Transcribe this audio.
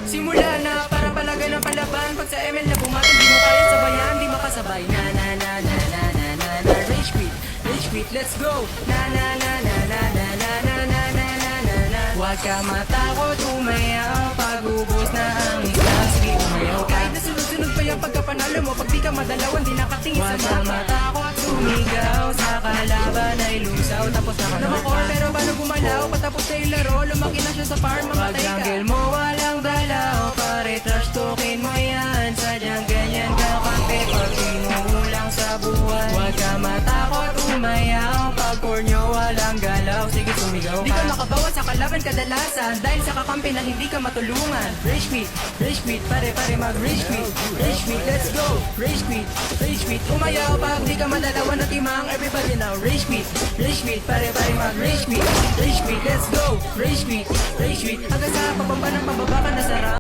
Simula na para palagay ng palaban. Pag sa ML na bumatang di mo kaya sabayan, di makasabay. Na na na na na na na na. Rage quit, let's go. Na na na na na na na na na na na na na. Huwag ka matakot, umayaw. Pag ubos na ang isla, sige umayaw. Kahit na sunod-sunod pa yung pagkapanalo mo, pag di ka madalawan, di nakatingin sa mapa. Huwag ka matakot, sumigaw. Sa kalaban ay lusaw. Tapos nakamakor, pero paano gumalaw? Patapos na yung laro, lumaki na siya sa farm, mamatay ka. Pag jungle mo walang dalaw, pare trash talkin mo yan. Sadyang ganyan ka kampi, pag pinuhulang sa buhay. Huwag ka matakot, umayaw. Pag core nyo walang galaw, sige sumigaw ka. Di ka makabawas sa kalaban kadalasan, dahil sa kakampi na hindi ka matulungan. Rage quit, pare mag rage quit, let's go. Rage quit, umayaw. Pag di ka madalawan na timang, everybody now. Rage quit, pare mag rage quit, let's go. Rage quit, hanggang sa pababa ng pababa ka na sarap.